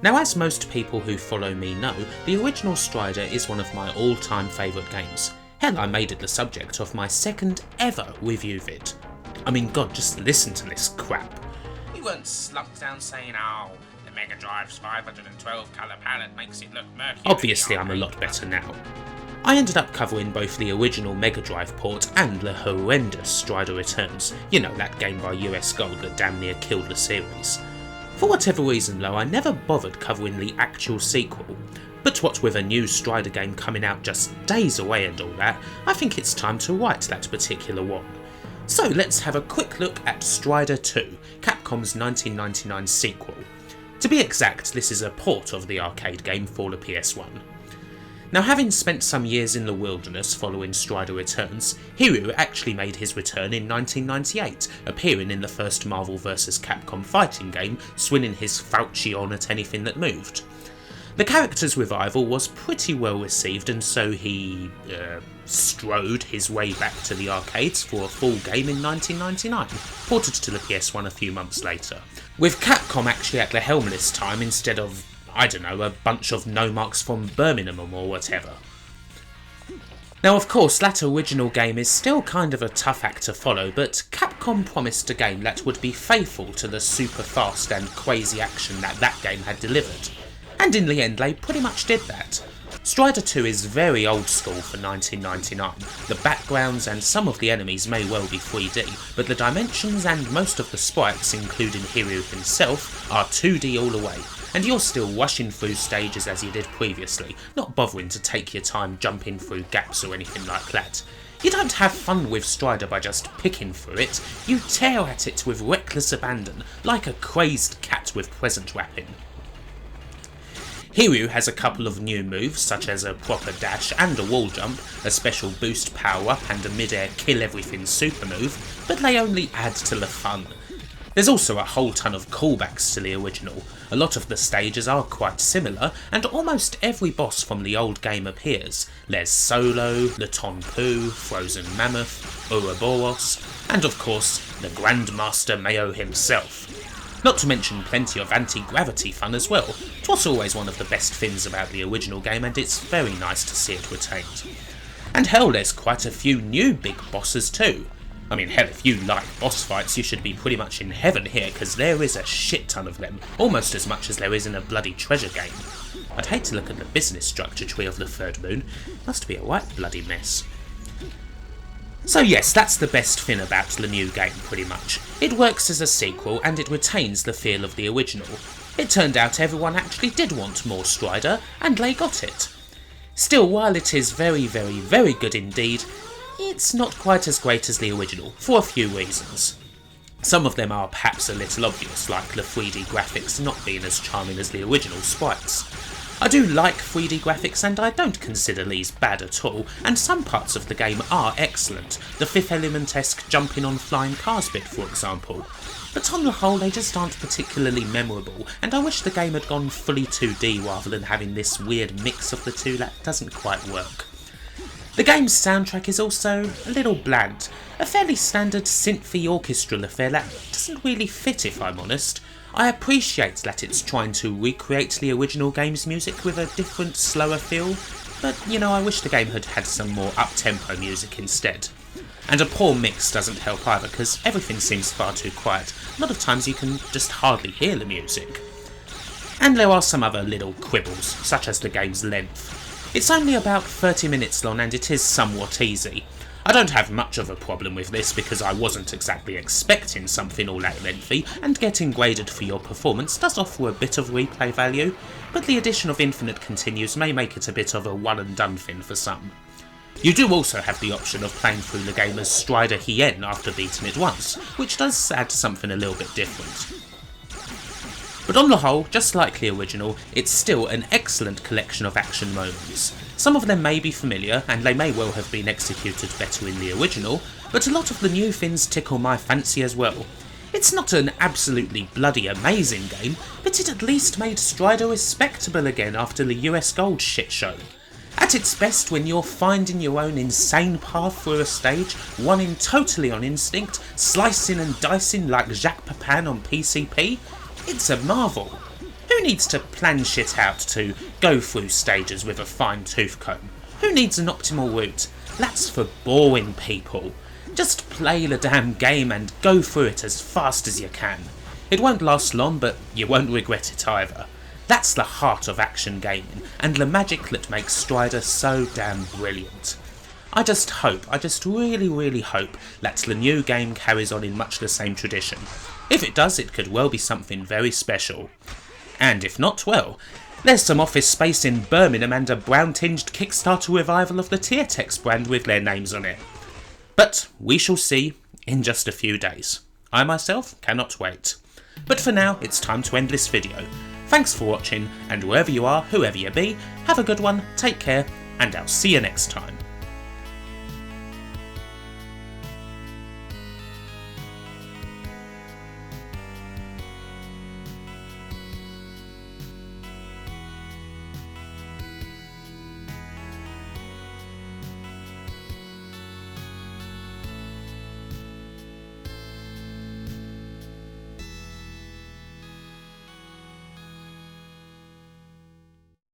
Now, as most people who follow me know, the original Strider is one of my all-time favourite games. Hell, I made it the subject of my second ever review vid. I mean, God, just listen to this crap. We weren't slumped down saying, oh, the Mega Drive's 512 colour palette makes it look murky. Obviously, I'm a lot better now. I ended up covering both the original Mega Drive port and the horrendous Strider Returns, you know, that game by US Gold that damn near killed the series. For whatever reason though, I never bothered covering the actual sequel, but what with a new Strider game coming out just days away and all that, I think it's time to write that particular one. So let's have a quick look at Strider 2, Capcom's 1999 sequel. To be exact, this is a port of the arcade game for the PS1. Now, having spent some years in the wilderness following Strider Returns, Hiryu actually made his return in 1998, appearing in the first Marvel vs. Capcom fighting game, swinging his falchion at anything that moved. The character's revival was pretty well received, and so he strode his way back to the arcades for a full game in 1999, ported to the PS1 a few months later, with Capcom actually at the helm this time instead of, I don't know, a bunch of no-marks from Birmingham or whatever. Now of course that original game is still kind of a tough act to follow, but Capcom promised a game that would be faithful to the super fast and crazy action that game had delivered. And in the end they pretty much did that. Strider 2 is very old school for 1999. The backgrounds and some of the enemies may well be 3D, but the dimensions and most of the sprites, including Hiryu himself, are 2D all the way, and you're still rushing through stages as you did previously, not bothering to take your time jumping through gaps or anything like that. You don't have fun with Strider by just picking through it, you tear at it with reckless abandon, like a crazed cat with present wrapping. Hiryu has a couple of new moves, such as a proper dash and a wall jump, a special boost power-up and a mid-air kill-everything super move, but they only add to the fun. There's also a whole ton of callbacks to the original. A lot of the stages are quite similar, and almost every boss from the old game appears. Les Solo, Laton Poo, Frozen Mammoth, Ouroboros, and of course, the Grandmaster Mayo himself. Not to mention plenty of anti-gravity fun as well. It was always one of the best things about the original game, and it's very nice to see it retained. And hell, there's quite a few new big bosses too. I mean, hell, if you like boss fights, you should be pretty much in heaven here, because there is a shit ton of them, almost as much as there is in a bloody treasure game. I'd hate to look at the business structure tree of the Third Moon. It must be a right bloody mess. So yes, that's the best thing about the new game pretty much. It works as a sequel and it retains the feel of the original. It turned out everyone actually did want more Strider, and they got it. Still, while it is very, very, very good indeed, it's not quite as great as the original, for a few reasons. Some of them are perhaps a little obvious, like the 3D graphics not being as charming as the original sprites. I do like 3D graphics and I don't consider these bad at all, and some parts of the game are excellent, the Fifth Element-esque jumping on flying cars bit for example. But on the whole they just aren't particularly memorable, and I wish the game had gone fully 2D rather than having this weird mix of the two that doesn't quite work. The game's soundtrack is also a little bland, a fairly standard synthy orchestral affair that doesn't really fit if I'm honest. I appreciate that it's trying to recreate the original game's music with a different, slower feel, but you know, I wish the game had had some more up-tempo music instead. And a poor mix doesn't help either, because everything seems far too quiet. A lot of times you can just hardly hear the music. And there are some other little quibbles, such as the game's length. It's only about 30 minutes long and it is somewhat easy. I don't have much of a problem with this because I wasn't exactly expecting something all that lengthy, and getting graded for your performance does offer a bit of replay value, but the addition of infinite continues may make it a bit of a one and done thing for some. You do also have the option of playing through the game as Strider Hien after beating it once, which does add something a little bit different. But on the whole, just like the original, it's still an excellent collection of action moments. Some of them may be familiar, and they may well have been executed better in the original, but a lot of the new things tickle my fancy as well. It's not an absolutely bloody amazing game, but it at least made Strider respectable again after the US Gold shit show. At its best, when you're finding your own insane path through a stage, running totally on instinct, slicing and dicing like Jacques Pepin on PCP, it's a marvel. Who Who needs to plan shit out to go through stages with a fine tooth comb? Who needs an optimal route? That's for boring people. Just play the damn game and go through it as fast as you can. It won't last long, but you won't regret it either. That's the heart of action gaming, and the magic that makes Strider so damn brilliant. I just really hope that the new game carries on in much the same tradition. If it does, it could well be something very special. And if not, well, there's some office space in Birmingham and a brown-tinged Kickstarter revival of the Tiertex brand with their names on it. But we shall see in just a few days. I myself cannot wait. But for now, it's time to end this video. Thanks for watching, and wherever you are, whoever you be, have a good one, take care, and I'll see you next time.